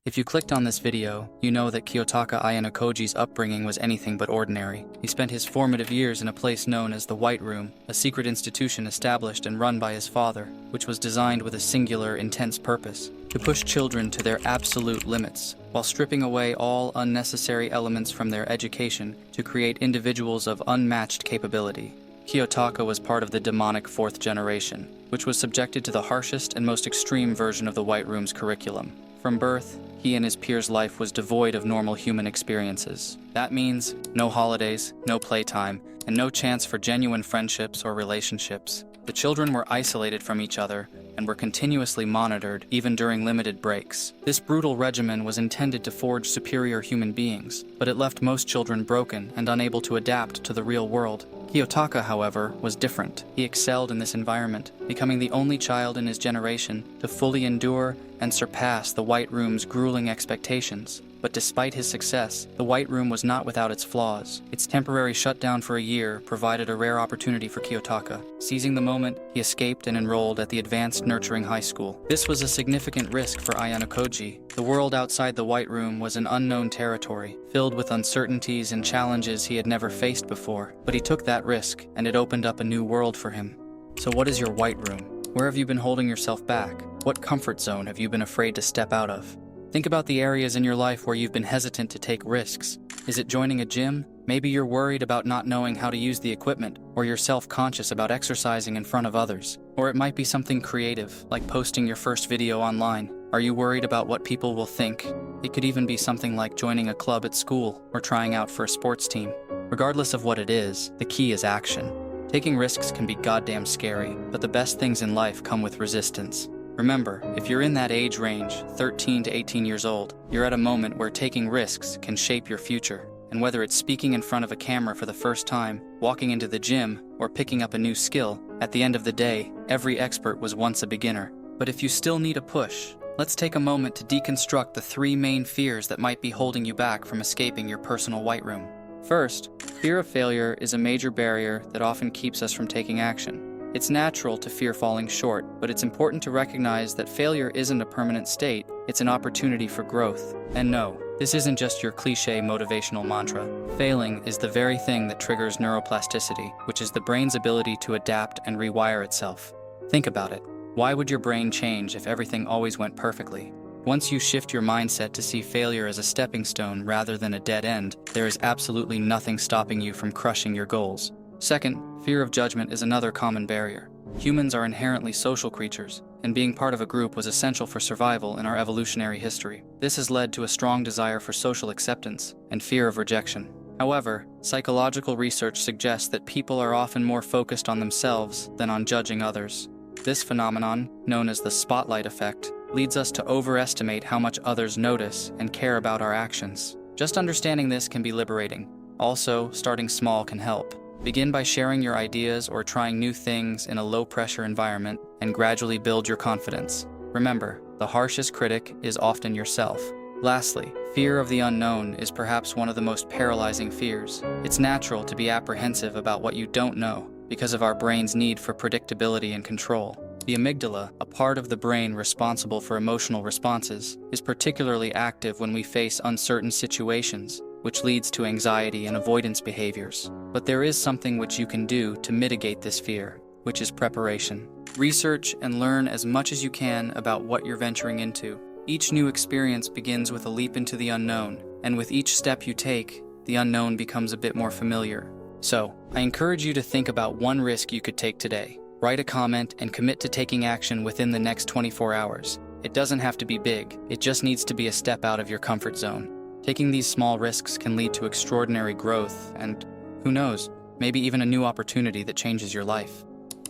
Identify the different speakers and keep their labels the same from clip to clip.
Speaker 1: If you clicked on this video, you know that Kiyotaka Ayanokoji's upbringing was anything but ordinary. He spent his formative years in a place known as the White Room, a secret institution established and run by his father, which was designed with a singular, intense purpose: to push children to their absolute limits, while stripping away all unnecessary elements from their education to create individuals of unmatched capability. Kiyotaka was part of the demonic fourth generation, which was subjected to the harshest and most extreme version of the White Room's curriculum. From birth, he and his peers' life was devoid of normal human experiences. That means no holidays, no playtime, and no chance for genuine friendships or relationships. The children were isolated from each other and were continuously monitored, even during limited breaks. This brutal regimen was intended to forge superior human beings, but it left most children broken and unable to adapt to the real world. Kiyotaka, however, was different. He excelled in this environment, becoming the only child in his generation to fully endure and surpass the White Room's grueling expectations. But despite his success, the White Room was not without its flaws. Its temporary shutdown for a year provided a rare opportunity for Kiyotaka. Seizing the moment, he escaped and enrolled at the Advanced Nurturing High School. This was a significant risk for Ayanokoji. The world outside the White Room was an unknown territory, filled with uncertainties and challenges he had never faced before. But he took that risk, and it opened up a new world for him. So what is your White Room? Where have you been holding yourself back? What comfort zone have you been afraid to step out of? Think about the areas in your life where you've been hesitant to take risks. Is it joining a gym? Maybe you're worried about not knowing how to use the equipment, or you're self-conscious about exercising in front of others. Or it might be something creative, like posting your first video online. Are you worried about what people will think? It could even be something like joining a club at school or trying out for a sports team. Regardless of what it is, the key is action. Taking risks can be goddamn scary, but the best things in life come with resistance. Remember, if you're in that age range, 13 to 18 years old, you're at a moment where taking risks can shape your future. And whether it's speaking in front of a camera for the first time, walking into the gym, or picking up a new skill, at the end of the day, every expert was once a beginner. But if you still need a push, let's take a moment to deconstruct the three main fears that might be holding you back from escaping your personal White Room. First, fear of failure is a major barrier that often keeps us from taking action. It's natural to fear falling short, but it's important to recognize that failure isn't a permanent state, it's an opportunity for growth. And no, this isn't just your cliché motivational mantra. Failing is the very thing that triggers neuroplasticity, which is the brain's ability to adapt and rewire itself. Think about it. Why would your brain change if everything always went perfectly? Once you shift your mindset to see failure as a stepping stone rather than a dead end, there is absolutely nothing stopping you from crushing your goals. Second, fear of judgment is another common barrier. Humans are inherently social creatures, and being part of a group was essential for survival in our evolutionary history. This has led to a strong desire for social acceptance and fear of rejection. However, psychological research suggests that people are often more focused on themselves than on judging others. This phenomenon, known as the spotlight effect, leads us to overestimate how much others notice and care about our actions. Just understanding this can be liberating. Also, starting small can help. Begin by sharing your ideas or trying new things in a low-pressure environment and gradually build your confidence. Remember, the harshest critic is often yourself. Lastly, fear of the unknown is perhaps one of the most paralyzing fears. It's natural to be apprehensive about what you don't know because of our brain's need for predictability and control. The amygdala, a part of the brain responsible for emotional responses, is particularly active when we face uncertain situations, which leads to anxiety and avoidance behaviors. But there is something which you can do to mitigate this fear, which is preparation. Research and learn as much as you can about what you're venturing into. Each new experience begins with a leap into the unknown, and with each step you take, the unknown becomes a bit more familiar. So, I encourage you to think about one risk you could take today. Write a comment and commit to taking action within the next 24 hours. It doesn't have to be big, it just needs to be a step out of your comfort zone. Taking these small risks can lead to extraordinary growth and, who knows, maybe even a new opportunity that changes your life.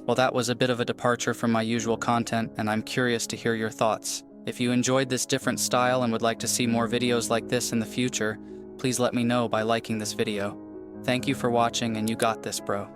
Speaker 1: Well, that was a bit of a departure from my usual content, and I'm curious to hear your thoughts. If you enjoyed this different style and would like to see more videos like this in the future, please let me know by liking this video. Thank you for watching, and you got this, bro.